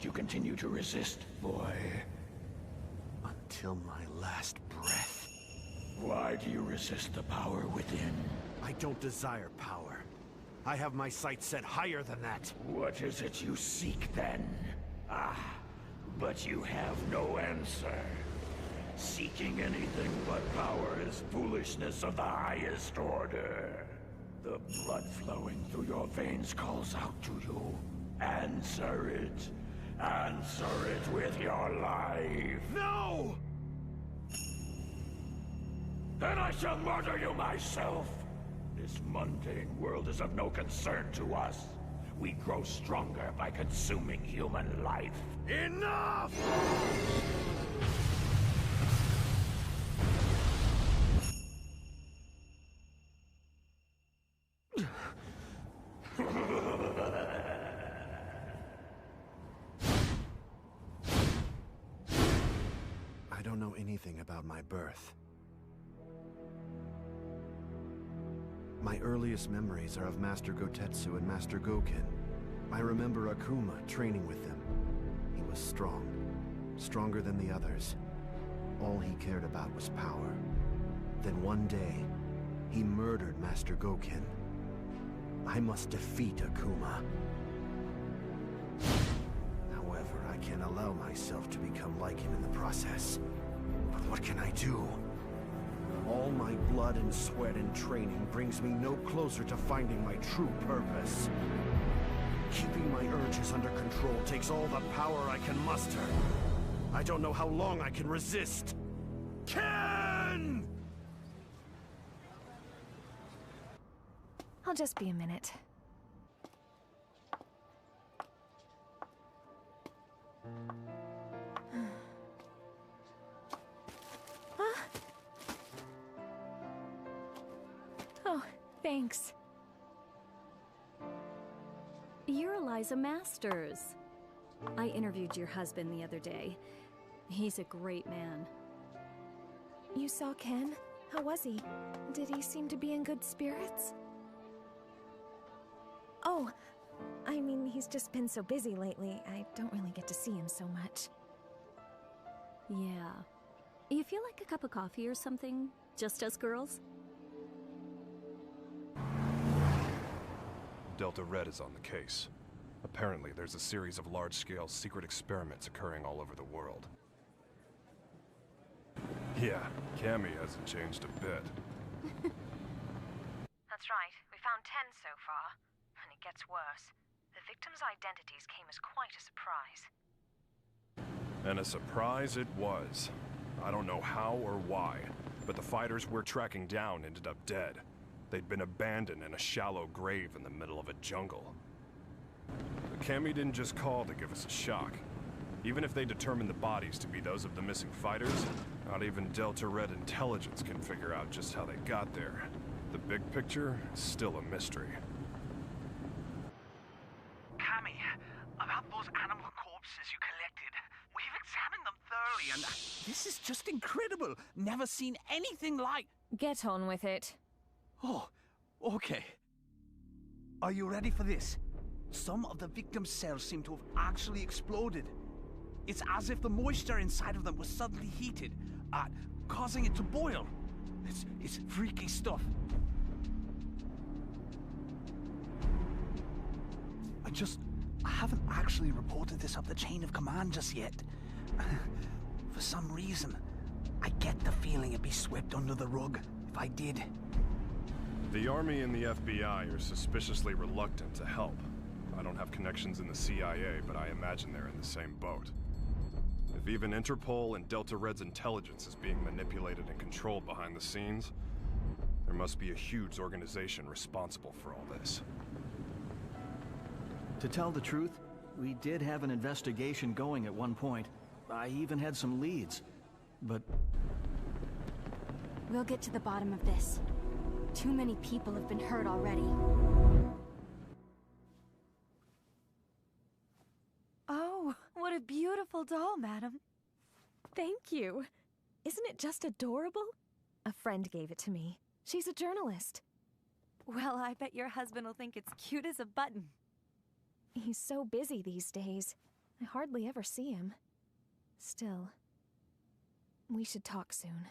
must you continue to resist, boy? Until my last breath. Why do you resist the power within? I don't desire power. I have my sights set higher than that. What is it you seek, then? Ah, but you have no answer. Seeking anything but power is foolishness of the highest order. The blood flowing through your veins calls out to you. Answer it. Answer it with your life. No! Then I shall murder you myself. This mundane world is of no concern to us. We grow stronger by consuming human life. Enough! I don't know anything about my birth. My earliest memories are of Master Gotetsu and Master Goken. I remember Akuma training with them. He was strong, stronger than the others. All he cared about was power. Then one day, he murdered Master Goken. I must defeat Akuma. However, I can't allow myself to become like him in the process. But what can I do? All my blood and sweat and training brings me no closer to finding my true purpose. Keeping my urges under control takes all the power I can muster. I don't know how long I can resist. Ken! I'll just be a minute. Huh? Oh, thanks. You're Eliza Masters. I interviewed your husband the other day. He's a great man. You saw Ken? How was he? Did he seem to be in good spirits? Oh, I mean, he's just been so busy lately. I don't really get to see him so much. Yeah. You feel like a cup of coffee or something? Just us girls? Delta Red is on the case. Apparently, there's a series of large-scale secret experiments occurring all over the world. Yeah, Cammy hasn't changed a bit. That's right. We found 10 so far. And it gets worse. The victims' identities came as quite a surprise. And a surprise it was. I don't know how or why, but the fighters we're tracking down ended up dead. They'd been abandoned in a shallow grave in the middle of a jungle. The Cammy didn't just call to give us a shock. Even if they determine the bodies to be those of the missing fighters, not even Delta Red intelligence can figure out just how they got there. The big picture is still a mystery. Cammy, about those animal corpses you collected, we've examined them thoroughly and this is just incredible. Never seen anything like... Get on with it. Oh, okay. Are you ready for this? Some of the victims' cells seem to have actually exploded. It's as if the moisture inside of them was suddenly heated, causing it to boil. It's freaky stuff. I haven't actually reported this up the chain of command just yet. For some reason, I get the feeling it'd be swept under the rug if I did. The Army and the FBI are suspiciously reluctant to help. I don't have connections in the CIA, but I imagine they're in the same boat. If even Interpol and Delta Red's intelligence is being manipulated and controlled behind the scenes, there must be a huge organization responsible for all this. To tell the truth, we did have an investigation going at one point. I even had some leads, but... We'll get to the bottom of this. Too many people have been hurt already. Oh, what a beautiful doll, madam. Thank you. Isn't it just adorable? A friend gave it to me. She's a journalist. Well, I bet your husband will think it's cute as a button. He's so busy these days. I hardly ever see him. Still, we should talk soon.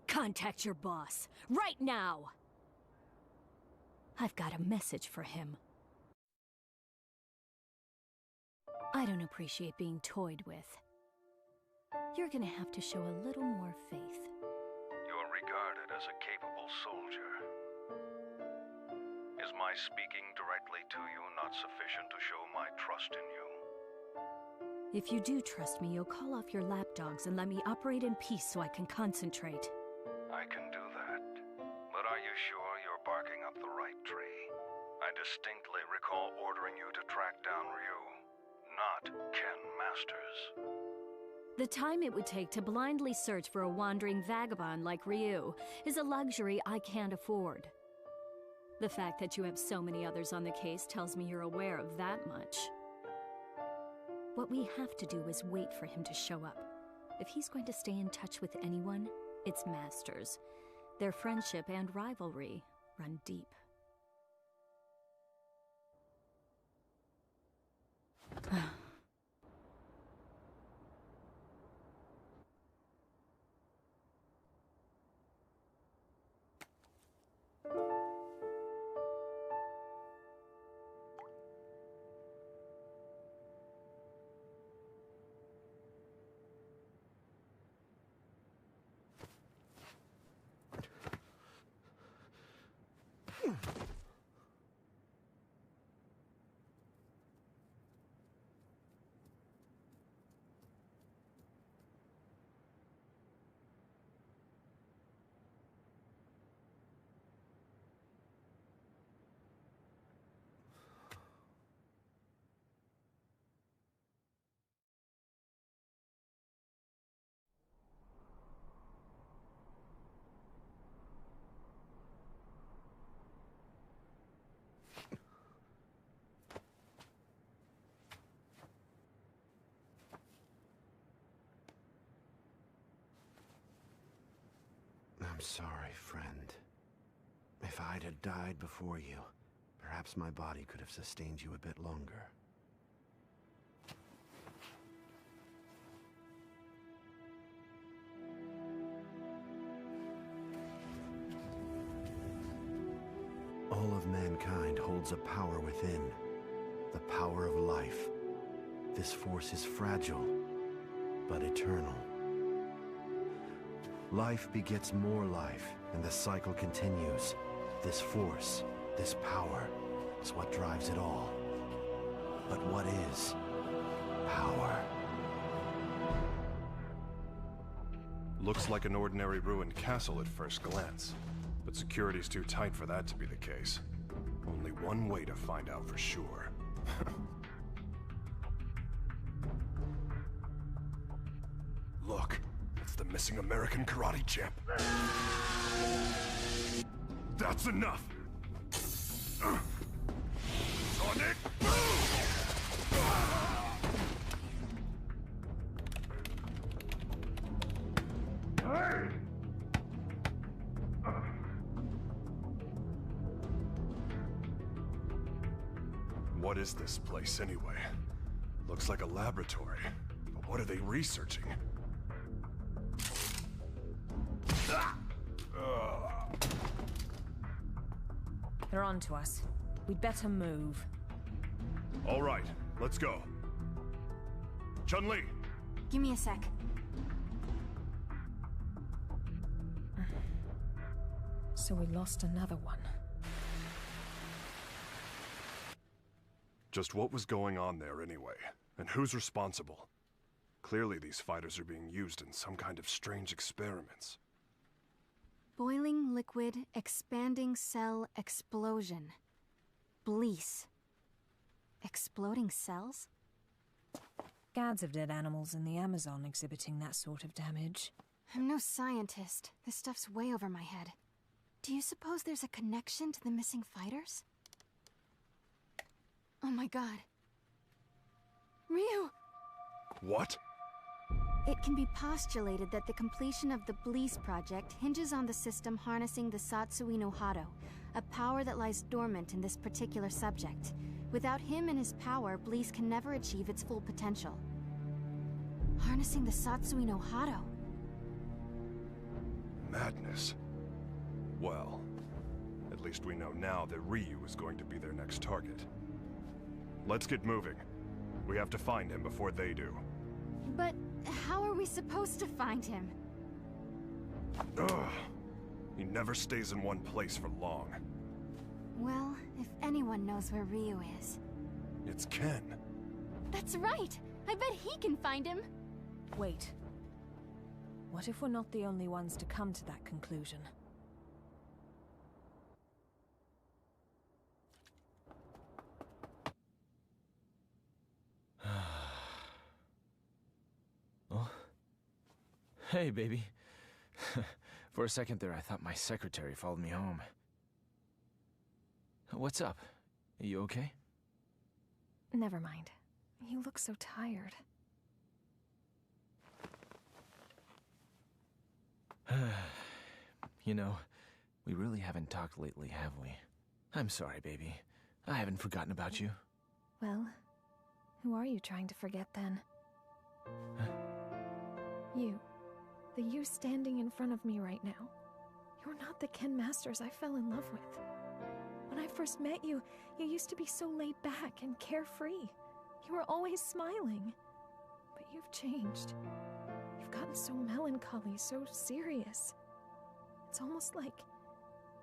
Contact your boss, right now! I've got a message for him. I don't appreciate being toyed with. You're gonna have to show a little more faith. You're regarded as a capable soldier. Is my speaking directly to you not sufficient to show my trust in you? If you do trust me, you'll call off your lapdogs and let me operate in peace so I can concentrate. I can do that. But are you sure you're barking up the right tree? I distinctly recall ordering you to track down Ryu, not Ken Masters. The time it would take to blindly search for a wandering vagabond like Ryu is a luxury I can't afford. The fact that you have so many others on the case tells me you're aware of that much. What we have to do is wait for him to show up. If he's going to stay in touch with anyone, it's Masters. Their friendship and rivalry run deep. I'm sorry, friend. If I'd had died before you, perhaps my body could have sustained you a bit longer. All of mankind holds a power within, the power of life. This force is fragile, but eternal. Life begets more life, and the cycle continues. This force, this power, is what drives it all. But what is power? Looks like an ordinary ruined castle at first glance, but security's too tight for that to be the case. Only one way to find out for sure. Look, it's the missing American karate champ. That's enough! Sonic boom! Hey! What is this place anyway? Looks like a laboratory, but what are they researching? They're on to us. We'd better move. All right, let's go. Chun-Li! Give me a sec. So we lost another one. Just what was going on there anyway? And who's responsible? Clearly these fighters are being used in some kind of strange experiments. Boiling liquid, expanding cell explosion. Blease. Exploding cells? Gads of dead animals in the Amazon exhibiting that sort of damage. I'm no scientist. This stuff's way over my head. Do you suppose there's a connection to the missing fighters? Oh my god. Ryu! What? It can be postulated that the completion of the Blease project hinges on the system harnessing the Satsui no Hado, a power that lies dormant in this particular subject. Without him and his power, Blease can never achieve its full potential. Harnessing the Satsui no Hado. Madness. Well, at least we know now that Ryu is going to be their next target. Let's get moving. We have to find him before they do. But how are we supposed to find him? Ugh. He never stays in one place for long. Well, if anyone knows where Ryu is... It's Ken. That's right! I bet he can find him! Wait. What if we're not the only ones to come to that conclusion? Oh. Hey, baby. For a second there, I thought my secretary followed me home. What's up? Are you okay? Never mind. You look so tired. You know, we really haven't talked lately, have we? I'm sorry, baby. I haven't forgotten about you. Well, who are you trying to forget then? You. The you standing in front of me right now. You're not the Ken Masters I fell in love with. When I first met you, you used to be so laid back and carefree. You were always smiling. But you've changed. You've gotten so melancholy, so serious. It's almost like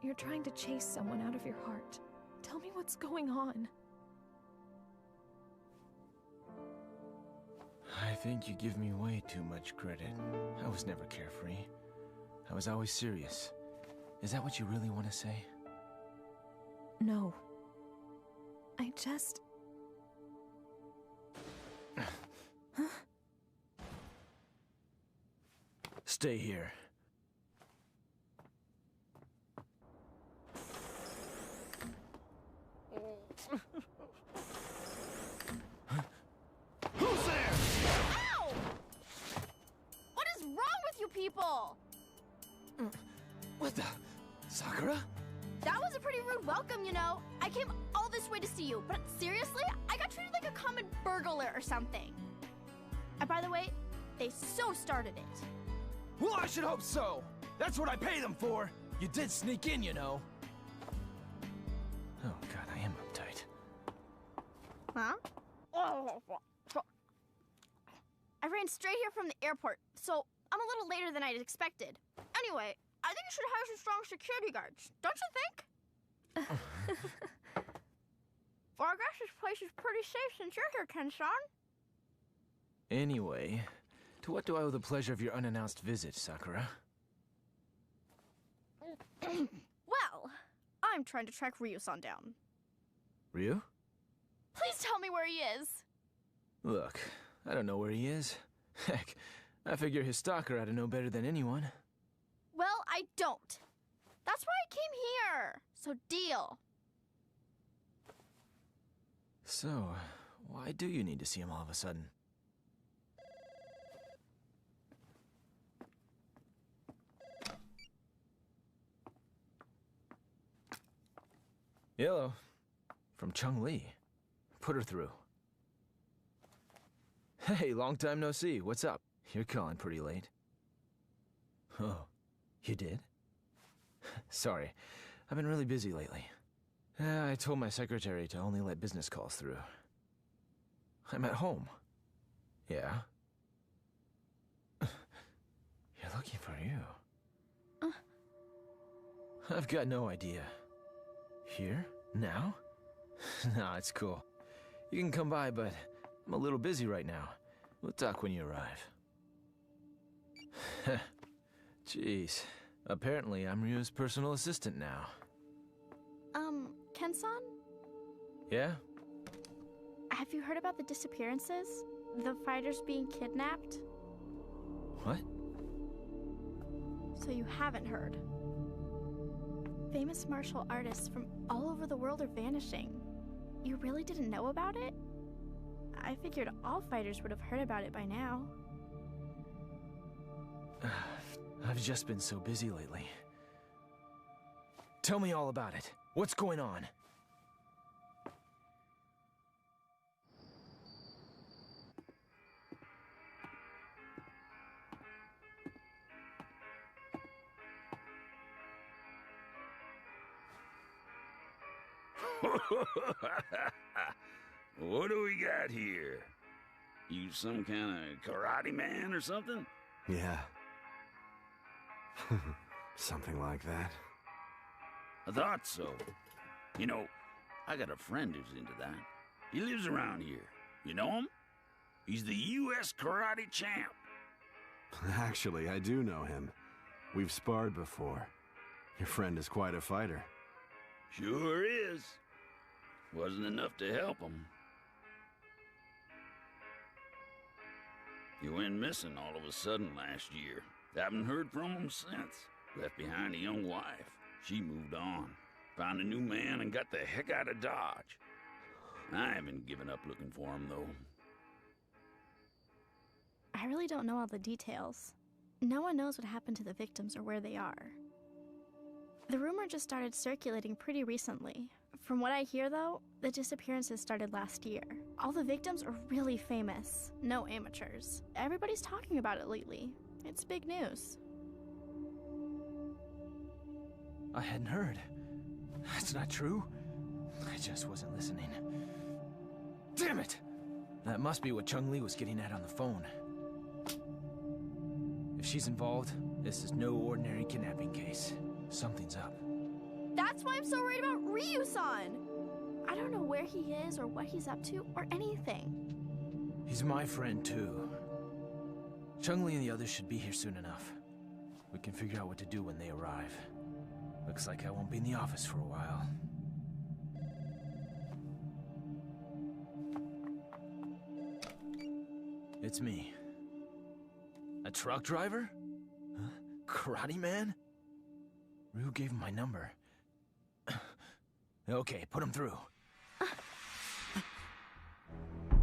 you're trying to chase someone out of your heart. Tell me what's going on. I think you give me way too much credit. I was never carefree. I was always serious. Is that what you really want to say? No. I just... Huh? Stay here. Who's there? Ow! What is wrong with you people? What the? Sakura? That was a pretty rude welcome, you know. I came all this way to see you, but seriously, I got treated like a common burglar or something. And by the way, they so started it. Well, I should hope so. That's what I pay them for. You did sneak in, you know. Oh god, I am uptight. Huh? I ran straight here from the airport, so I'm a little later than I'd expected. Anyway, I think you should hire some strong security guards, don't you think? Well, I guess this place is pretty safe since you're here, Ken-san. Anyway, to what do I owe the pleasure of your unannounced visit, Sakura? Well, I'm trying to track Ryu-san down. Ryu? Please tell me where he is. Look, I don't know where he is. Heck, I figure his stalker ought to know better than anyone. Well, I don't. That's why I came here. So deal. So, why do you need to see him all of a sudden? Hello. From Chung-Li. Put her through. Hey, long time no see. What's up? You're calling pretty late. Oh, you did? Sorry, I've been really busy lately. I told my secretary to only let business calls through. I'm at home. Yeah? You're looking for you. I've got no idea. Here? Now? Nah, it's cool. You can come by, but I'm a little busy right now. We'll talk when you arrive. Jeez. Apparently, I'm Ryu's personal assistant now. Ken-san? Yeah? Have you heard about the disappearances? The fighters being kidnapped? What? So you haven't heard. Famous martial artists from all over the world are vanishing. You really didn't know about it? I figured all fighters would have heard about it by now. I've just been so busy lately. Tell me all about it. What's going on? What do we got here? You some kind of karate man or something? Yeah. Something like that. I thought so. You know, I got a friend who's into that. He lives around here. You know him? He's the U.S. karate champ. Actually, I do know him. We've sparred before. Your friend is quite a fighter. Sure is. Wasn't enough to help him. He went missing all of a sudden last year. Haven't heard from him since. Left behind a young wife. She moved on. Found a new man and got the heck out of Dodge. I haven't given up looking for him, though. I really don't know all the details. No one knows what happened to the victims or where they are. The rumor just started circulating pretty recently. From what I hear, though, the disappearances started last year. All the victims are really famous. No amateurs. Everybody's talking about it lately. It's big news. I hadn't heard. That's not true. I just wasn't listening. Damn it! That must be what Chung Li was getting at on the phone. If she's involved, this is no ordinary kidnapping case. Something's up. That's why I'm so worried about Ryu-san! I don't know where he is or what he's up to or anything. He's my friend, too. Chung Li and the others should be here soon enough. We can figure out what to do when they arrive. Looks like I won't be in the office for a while. It's me. A truck driver? Huh? Karate man? Ryu gave him my number. Okay, put him through.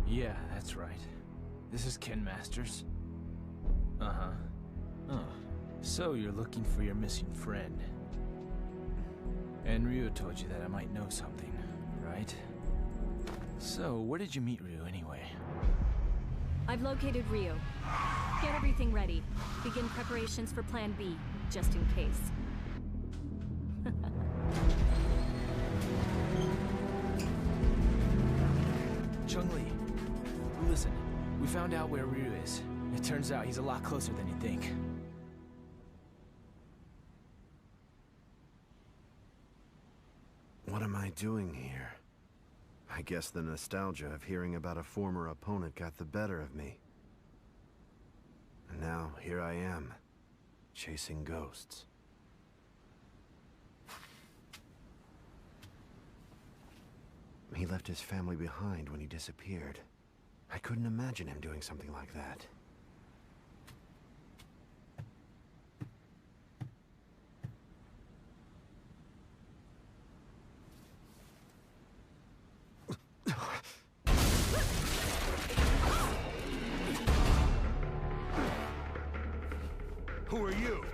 Yeah, that's right. This is Ken Masters. Uh-huh. Oh, so you're looking for your missing friend. And Ryu told you that I might know something, right? So, where did you meet Ryu anyway? I've located Ryu. Get everything ready. Begin preparations for Plan B, just in case. Chung Li, listen. We found out where Ryu is. It turns out he's a lot closer than you think. What am I doing here? I guess the nostalgia of hearing about a former opponent got the better of me. And now, here I am, chasing ghosts. He left his family behind when he disappeared. I couldn't imagine him doing something like that. Who are you?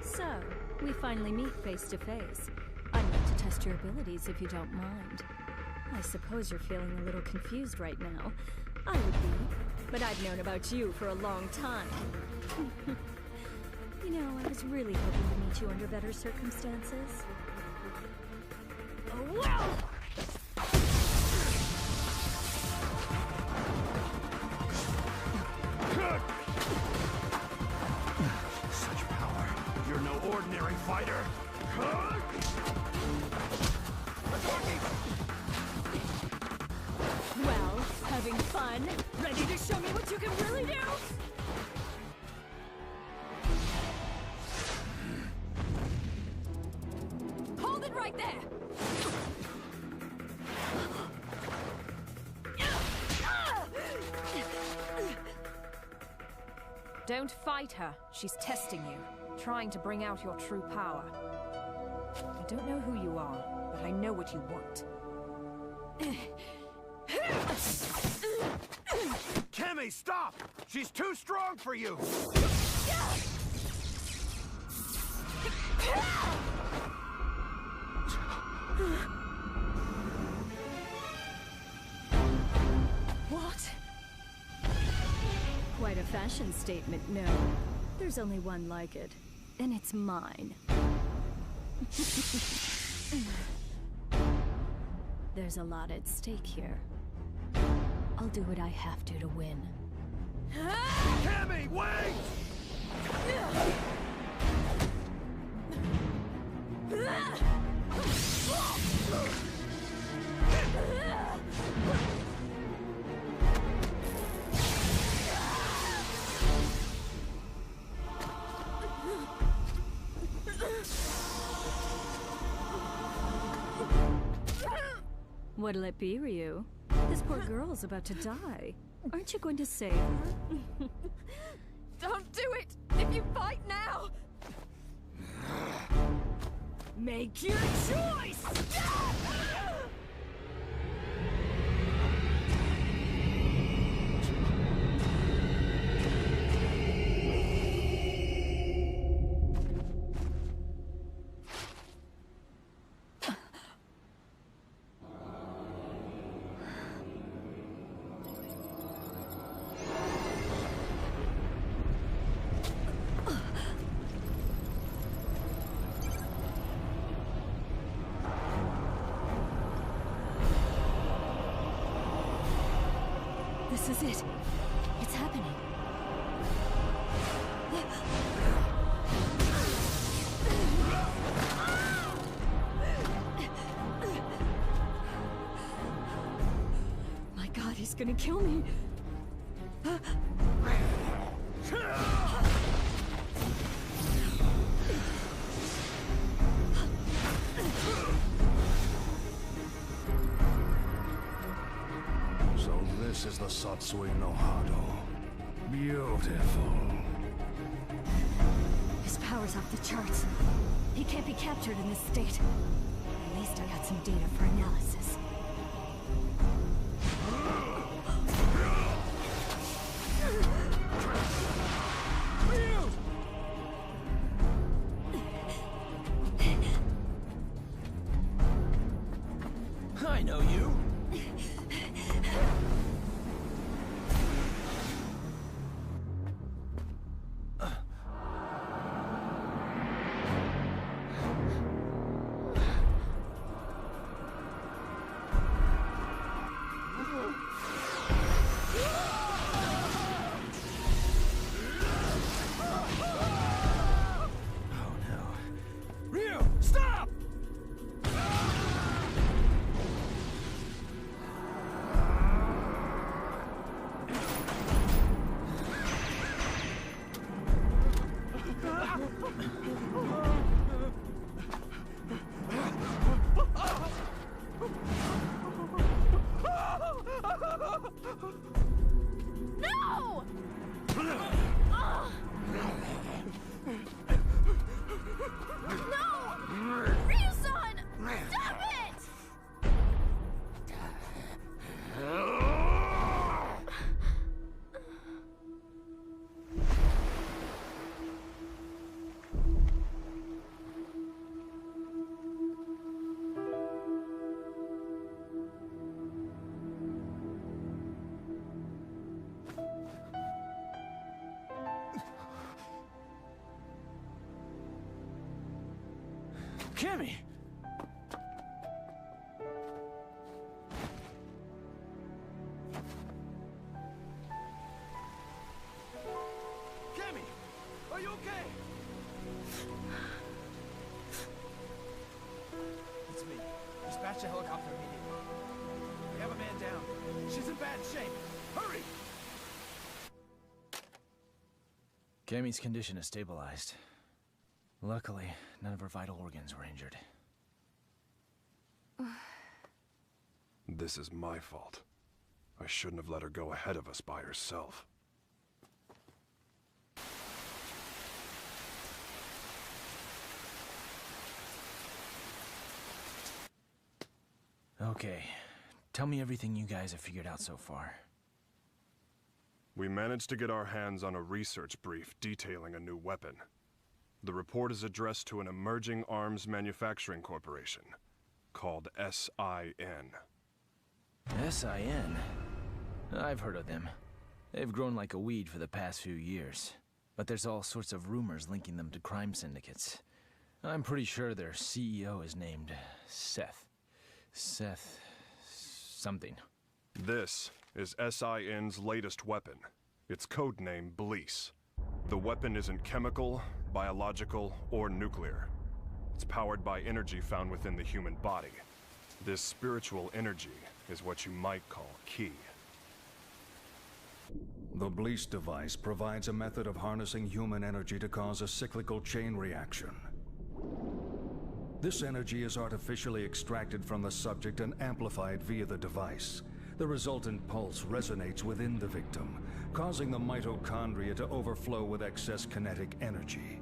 So, we finally meet face to face. I'd like to test your abilities if you don't mind. I suppose you're feeling a little confused right now. I would be, but I've known about you for a long time. You know, I was really hoping to meet you under better circumstances. Oh, wow! Such power. You're no ordinary fighter. Well, having fun? Ready to show me what you can really do? Hold it right there! Don't fight her. She's testing you, trying to bring out your true power. I don't know who you are, but I know what you want. Cammy, stop! She's too strong for you! What? Quite a fashion statement, no. There's only one like it, and it's mine. There's a lot at stake here. I'll do what I have to win. Cammy, wait! What'll it be, Ryu? This poor girl's about to die. Aren't you going to save her? Don't do it! If you fight now! Make your choice! This is it. It's happening. My God, he's gonna kill me. So this is the Satsui no Hado. Beautiful. His power's off the charts. He can't be captured in this state. At least I got some data for analysis. I know you. No! No! Ryu-san! Stop it! Cammy! Cammy! Are you okay? It's me. Dispatch a helicopter immediately. We have a man down. She's in bad shape. Hurry! Cammy's condition is stabilized. Luckily, none of her vital organs were injured. This is my fault. I shouldn't have let her go ahead of us by herself. Okay. Tell me everything you guys have figured out so far. We managed to get our hands on a research brief detailing a new weapon. The report is addressed to an emerging arms manufacturing corporation called SIN. SIN? I've heard of them. They've grown like a weed for the past few years. But there's all sorts of rumors linking them to crime syndicates. I'm pretty sure their CEO is named Seth. Seth... something. This is SIN's latest weapon. Its codename Bleece. The weapon isn't chemical, biological, or nuclear. It's powered by energy found within the human body. This spiritual energy is what you might call ki. The Bleece device provides a method of harnessing human energy to cause a cyclical chain reaction. This energy is artificially extracted from the subject and amplified via the device. The resultant pulse resonates within the victim, causing the mitochondria to overflow with excess kinetic energy.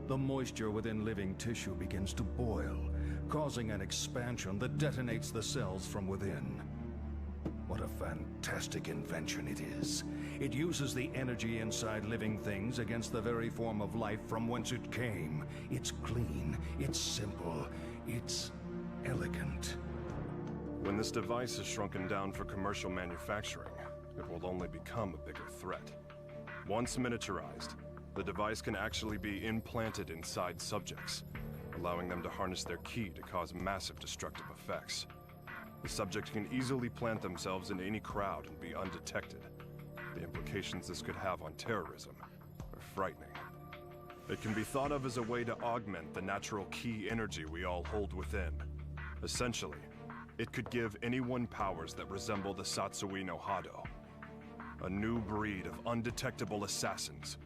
The moisture within living tissue begins to boil, causing an expansion that detonates the cells from within. What a fantastic invention it is. It uses the energy inside living things against the very form of life from whence it came. It's clean, it's simple, it's elegant. When this device is shrunken down for commercial manufacturing, it will only become a bigger threat. Once miniaturized, the device can actually be implanted inside subjects, allowing them to harness their ki to cause massive destructive effects. The subject can easily plant themselves in any crowd and be undetected. The implications this could have on terrorism are frightening. It can be thought of as a way to augment the natural ki energy we all hold within. Essentially, it could give anyone powers that resemble the Satsui no Hado. A new breed of undetectable assassins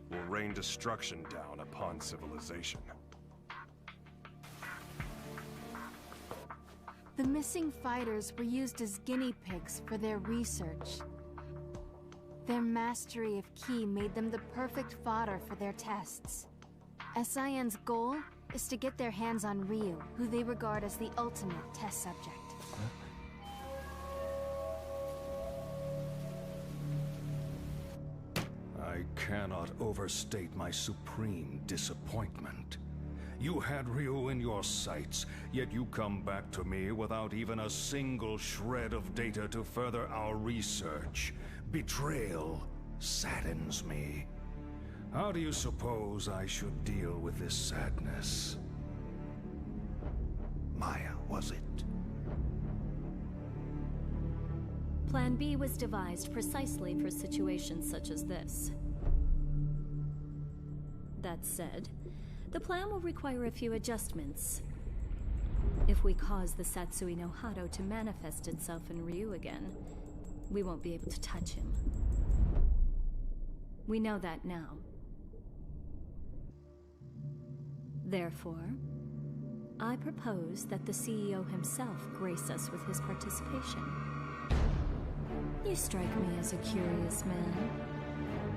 will rain destruction down upon civilization. The missing fighters were used as guinea pigs for their research. Their mastery of ki made them the perfect fodder for their tests. SIN's goal is to get their hands on Ryu, who they regard as the ultimate test subject. I cannot overstate my supreme disappointment. You had Ryu in your sights, yet you come back to me without even a single shred of data to further our research. Betrayal saddens me. How do you suppose I should deal with this sadness? Maya, was it? Plan B was devised precisely for situations such as this. That said, the plan will require a few adjustments. If we cause the Satsui no Hado to manifest itself in Ryu again, we won't be able to touch him. We know that now. Therefore, I propose that the CEO himself grace us with his participation. You strike me as a curious man.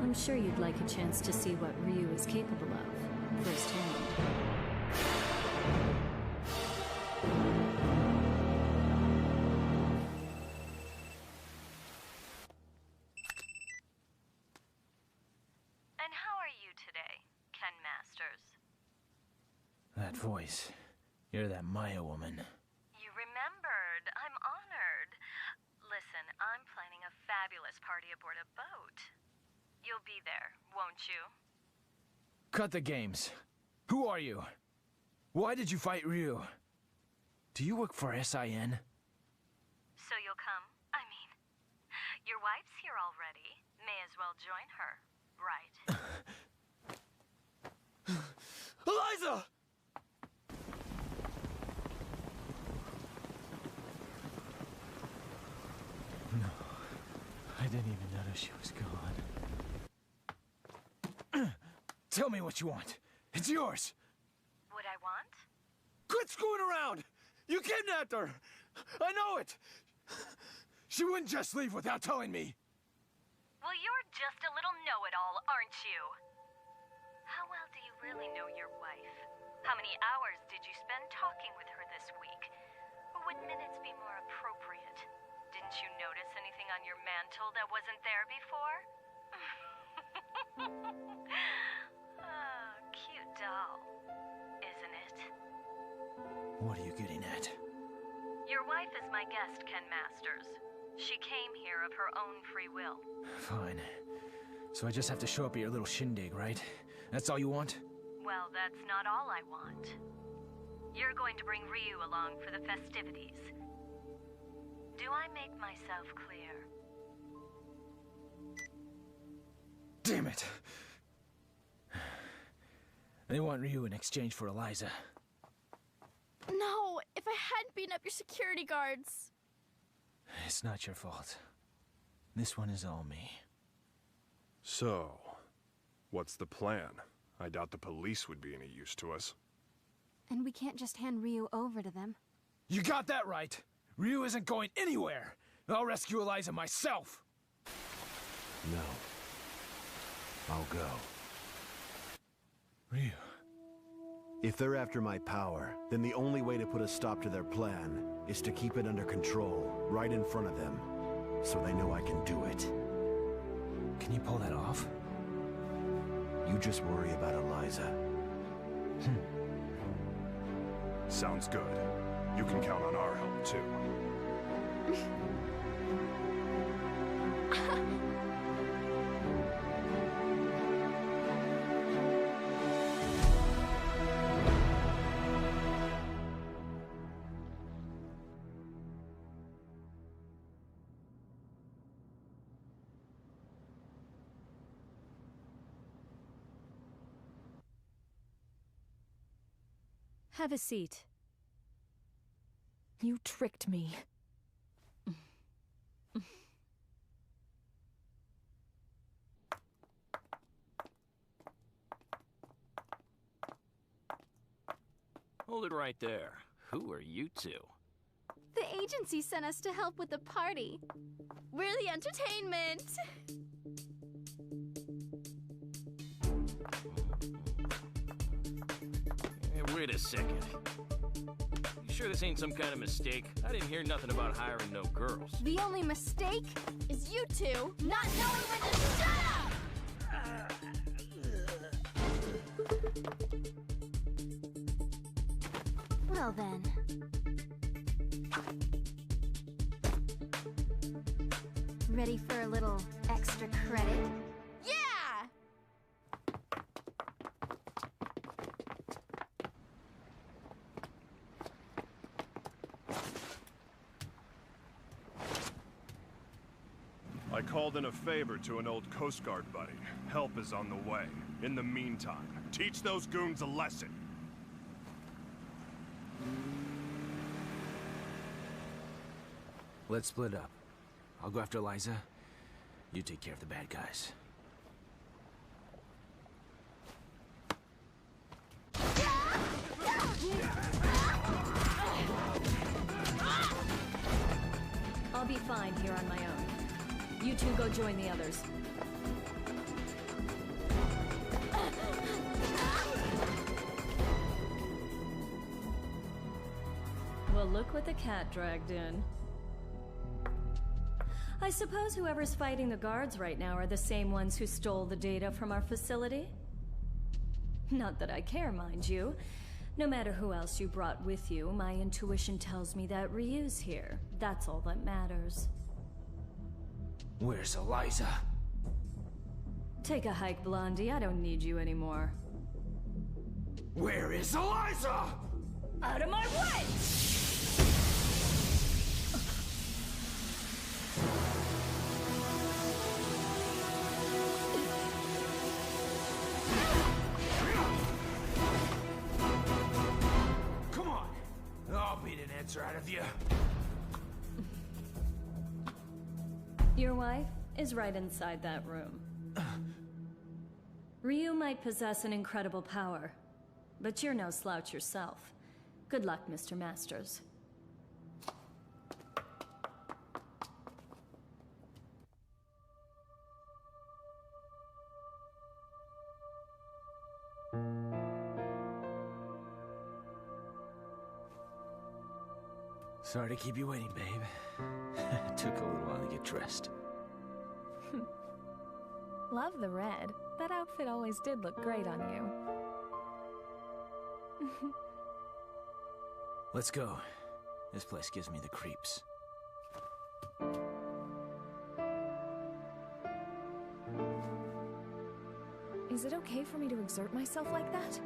I'm sure you'd like a chance to see what Ryu is capable of, firsthand. And how are you today, Ken Masters? That voice. You're that Maya woman. You remembered. I'm honored. Listen, I'm planning a fabulous party aboard a boat. You'll be there, won't you? Cut the games. Who are you? Why did you fight Ryu? Do you work for SIN? So you'll come? I mean, your wife's here already. May as well join her, right? Eliza! No. I didn't even notice she was gone. Tell me what you want. It's yours. What I want? Quit screwing around! You kidnapped her! I know it! She wouldn't just leave without telling me. Well, you're just a little know-it-all, aren't you? How well do you really know your wife? How many hours did you spend talking with her this week? Would minutes be more appropriate? Didn't you notice anything on your mantle that wasn't there before? Oh, cute doll, isn't it? What are you getting at? Your wife is my guest, Ken Masters. She came here of her own free will. Fine. So I just have to show up at your little shindig, right? That's all you want? Well, that's not all I want. You're going to bring Ryu along for the festivities. Do I make myself clear? Damn it! They want Ryu in exchange for Eliza. No, if I hadn't beaten up your security guards. It's not your fault. This one is all me. So, what's the plan? I doubt the police would be any use to us. And we can't just hand Ryu over to them. You got that right! Ryu isn't going anywhere! I'll rescue Eliza myself! No. I'll go. Ryu. If they're after my power, then the only way to put a stop to their plan is to keep it under control, right in front of them, so they know I can do it. Can you pull that off? You just worry about Eliza. Sounds good. You can count on our help, too. Have a seat. You tricked me. Hold it right there. Who are you two? The agency sent us to help with the party. We're the entertainment. Hey, wait a second. You sure this ain't some kind of mistake? I didn't hear nothing about hiring no girls. The only mistake is you two not knowing when to shut up! Well then. Ready for a little extra credit? Yeah! I called in a favor to an old Coast Guard buddy. Help is on the way. In the meantime, teach those goons a lesson. Let's split up. I'll go after Eliza. You take care of the bad guys. I'll be fine here on my own. You two go join the others. Well, look what the cat dragged in. I suppose whoever's fighting the guards right now are the same ones who stole the data from our facility? Not that I care, mind you. No matter who else you brought with you, my intuition tells me that Ryu's here. That's all that matters. Where's Eliza? Take a hike, Blondie. I don't need you anymore. Where is Eliza? Out of my way! Come on! I'll beat an answer out of you. Your wife is right inside that room. Ryu might possess an incredible power, but you're no slouch yourself. Good luck, Mr. Masters. Sorry to keep you waiting, babe. It took a little while to get dressed. Love the red. That outfit always did look great on you. Let's go. This place gives me the creeps. Is it okay for me to exert myself like that?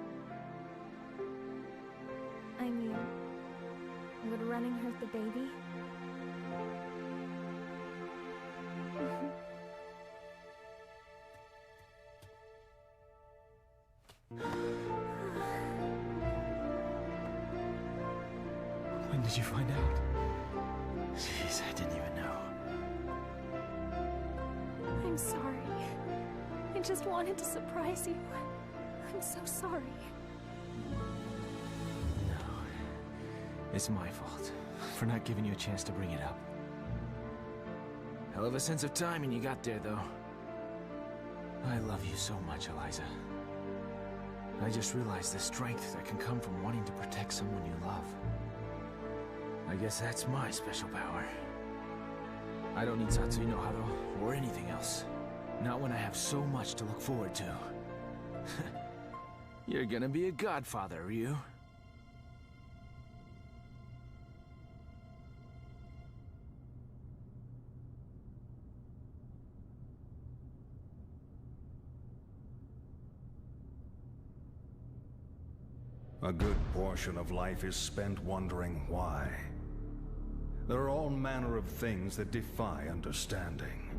I mean, would running hurt the baby? When did you find out? Jeez, I didn't even know. I'm sorry. I just wanted to surprise you. I'm so sorry. No. It's my fault for not giving you a chance to bring it up. Hell of a sense of timing you got there, though. I love you so much, Eliza. I just realized the strength that can come from wanting to protect someone you love. I guess that's my special power. I don't need Satsuki no Hado or anything else. Not when I have so much to look forward to. You're gonna be a godfather, Ryu. A good portion of life is spent wondering why. There are all manner of things that defy understanding.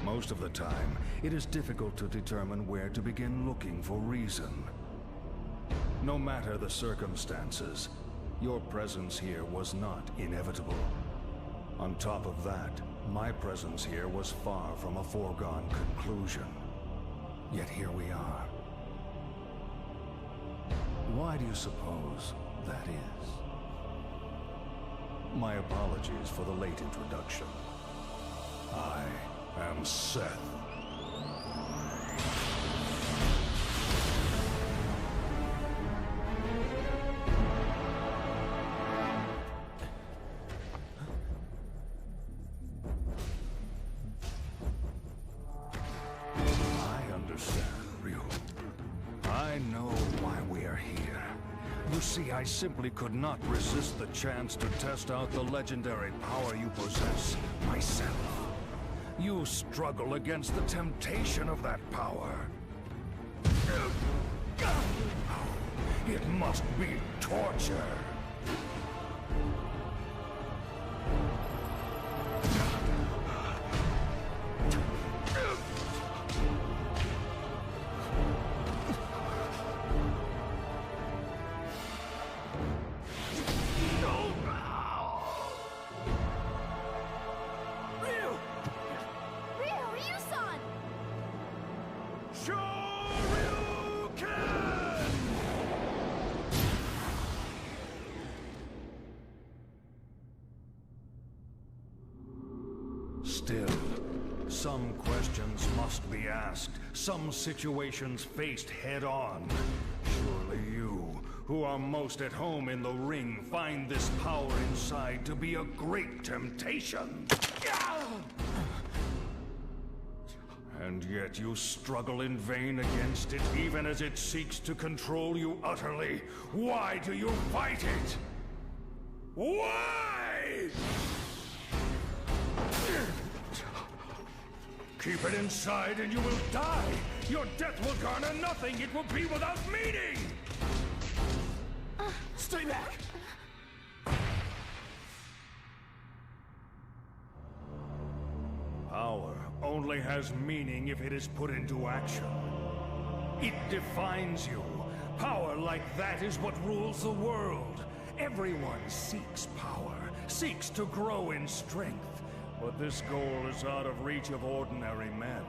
Most of the time, it is difficult to determine where to begin looking for reason. No matter the circumstances, your presence here was not inevitable. On top of that, my presence here was far from a foregone conclusion. Yet here we are. Why do you suppose that is? My apologies for the late introduction. I am Seth. I understand, Ryu. I know why we are here. You see, I simply could not resist the chance to test out the legendary power you possess myself. You struggle against the temptation of that power. It must be torture. Still, some questions must be asked, some situations faced head-on. Surely you, who are most at home in the ring, find this power inside to be a great temptation. And yet you struggle in vain against it, even as it seeks to control you utterly. Why do you fight it? Why? Keep it inside and you will die! Your death will garner nothing! It will be without meaning! Stay back! Power only has meaning if it is put into action. It defines you. Power like that is what rules the world. Everyone seeks power, seeks to grow in strength. But this goal is out of reach of ordinary men.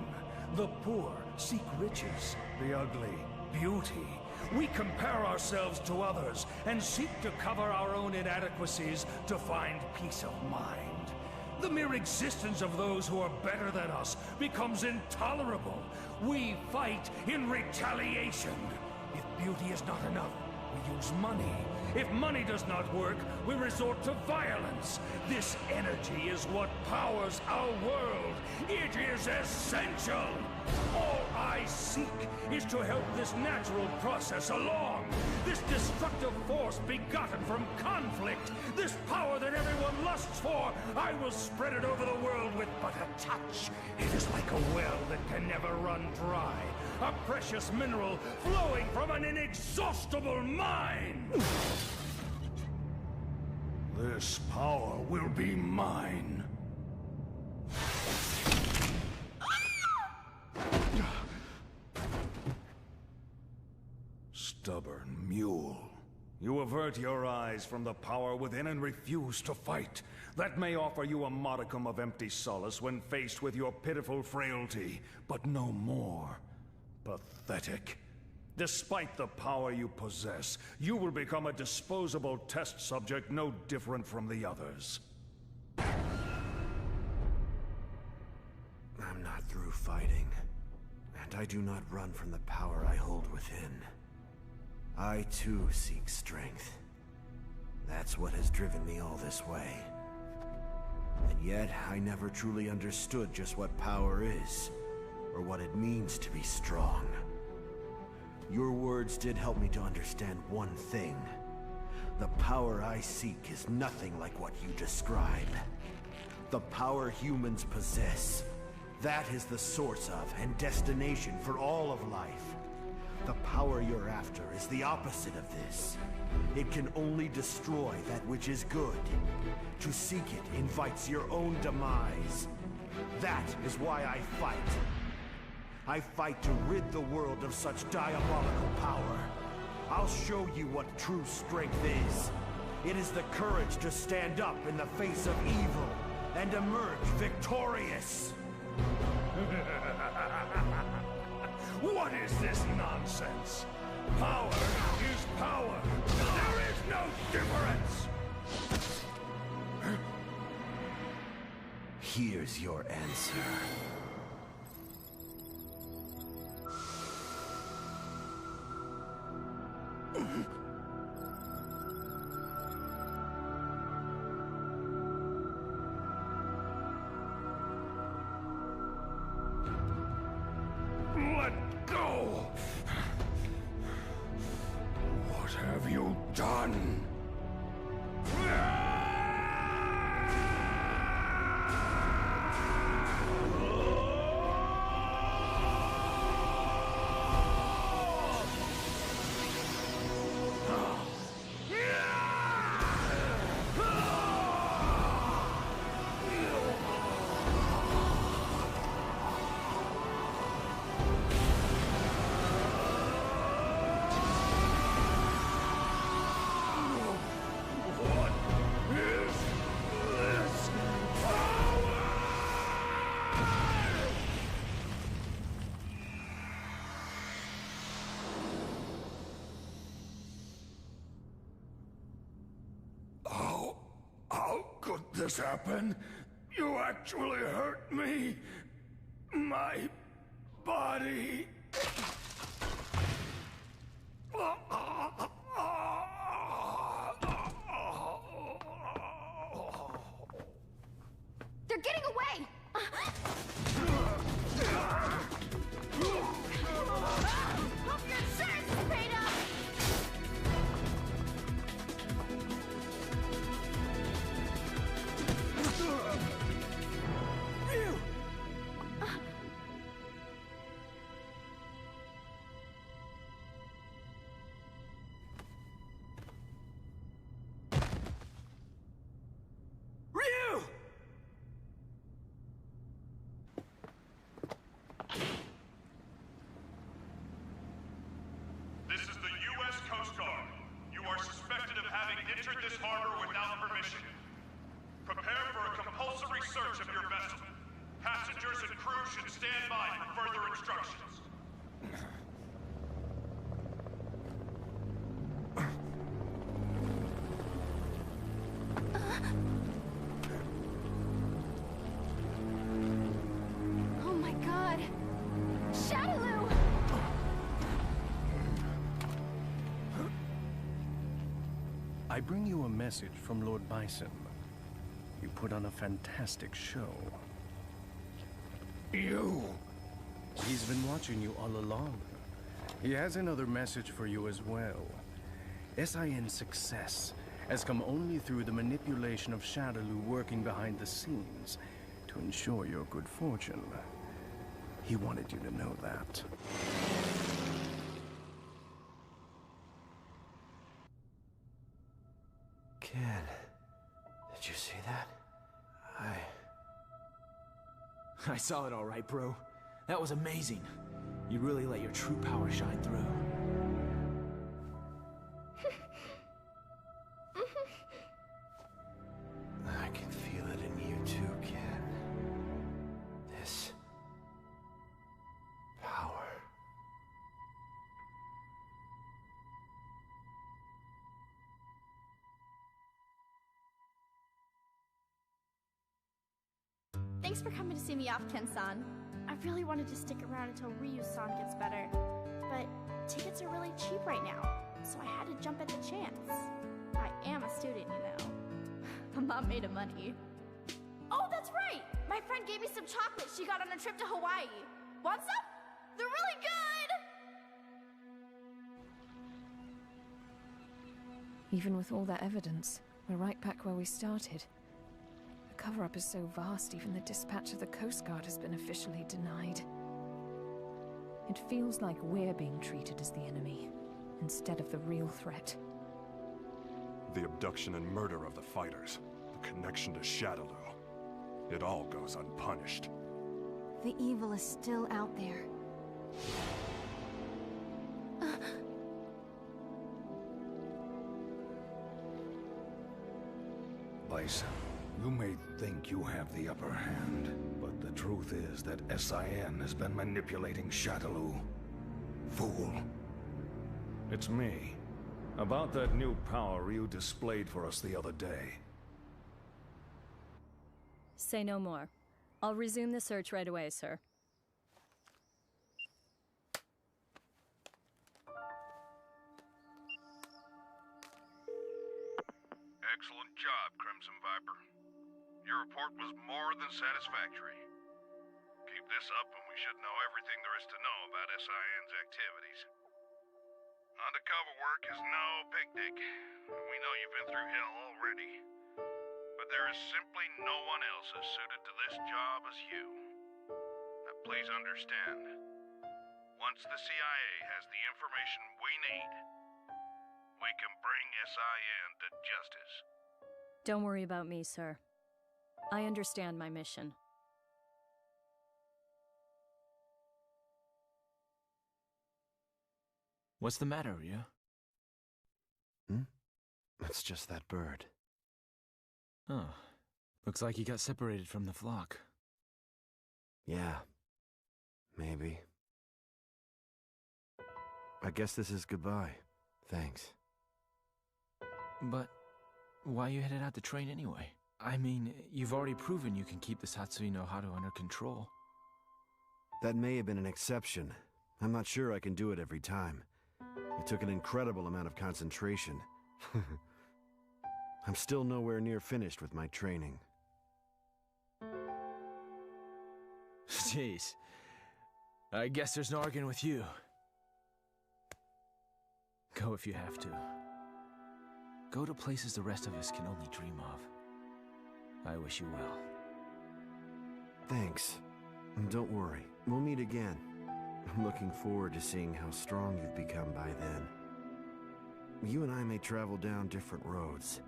The poor seek riches, the ugly, beauty. We compare ourselves to others and seek to cover our own inadequacies to find peace of mind. The mere existence of those who are better than us becomes intolerable. We fight in retaliation. If beauty is not enough, we use money. If money does not work, we resort to violence. This energy is what powers our world. It is essential. All I seek is to help this natural process along. This destructive force begotten from conflict. This power that everyone lusts for. I will spread it over the world with but a touch. It is like a well that can never run dry. A precious mineral flowing from an inexhaustible mine. This power will be mine. Stubborn mule. You avert your eyes from the power within and refuse to fight. That may offer you a modicum of empty solace when faced with your pitiful frailty, but no more. Pathetic. Despite the power you possess, you will become a disposable test subject no different from the others. I'm not through fighting, and I do not run from the power I hold within. I too seek strength. That's what has driven me all this way. And yet, I never truly understood just what power is, or what it means to be strong. Your words did help me to understand one thing. The power I seek is nothing like what you describe. The power humans possess. That is the source of and destination for all of life. The power you're after is the opposite of this. It can only destroy that which is good. To seek it invites your own demise. That is why I fight. I fight to rid the world of such diabolical power. I'll show you what true strength is. It is the courage to stand up in the face of evil and emerge victorious. What is this nonsense? Power is power. There is no difference. Here's your answer. Let go! What have you done? How could this happen? You actually hurt me. My body. They're getting away! Hope your insurance is paid up! This is the U.S. Coast Guard. You are suspected of having entered this harbor without permission. Prepare for a compulsory search of your vessel. Passengers and crew should stand by for further instructions. Oh my god! Shadaloo! I bring you a message from Lord Bison. You put on a fantastic show. You! He's been watching you all along. He has another message for you as well. SIN's success has come only through the manipulation of Shadaloo working behind the scenes to ensure your good fortune. He wanted you to know that. Ken, did you see that? I saw it all right, bro. That was amazing. You really let your true power shine through. I can feel it in you too, Ken. This power. Thanks for coming to see me off, Ken-san. I really wanted to stick around until Ryu-san gets better, but tickets are really cheap right now, so I had to jump at the chance. I am a student, you know. I'm not made of money. Oh, that's right! My friend gave me some chocolates she got on a trip to Hawaii. Want some? They're really good! Even with all that evidence, we're right back where we started. The cover-up is so vast, even the dispatch of the Coast Guard has been officially denied. It feels like we're being treated as the enemy, instead of the real threat. The abduction and murder of the fighters, the connection to Shadaloo. It all goes unpunished. The evil is still out there. Bison, you may think you have the upper hand, but the truth is that SIN has been manipulating Shadaloo. Fool. It's me. About that new power you displayed for us the other day. Say no more. I'll resume the search right away, sir. Excellent job, Crimson Viper. Your report was more than satisfactory. Keep this up and we should know everything there is to know about SIN's activities. Undercover work is no picnic. We know you've been through hell already. But there is simply no one else as suited to this job as you. Now please understand, once the CIA has the information we need, we can bring SIN to justice. Don't worry about me, sir. I understand my mission. What's the matter, Ryu? It's just that bird. Oh. Looks like he got separated from the flock. Yeah. Maybe. I guess this is goodbye. Thanks. But why you headed out to train anyway? I mean, you've already proven you can keep the Satsui no Hado under control. That may have been an exception. I'm not sure I can do it every time. It took an incredible amount of concentration. I'm still nowhere near finished with my training. Jeez. I guess there's no arguing with you. Go if you have to. Go to places the rest of us can only dream of. I wish you well. Thanks. And don't worry, we'll meet again. I'm looking forward to seeing how strong you've become by then. You and I may travel down different roads,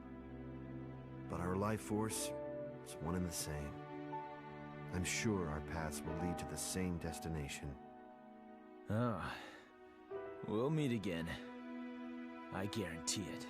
but our life force is one and the same. I'm sure our paths will lead to the same destination. Ah, we'll meet again. I guarantee it.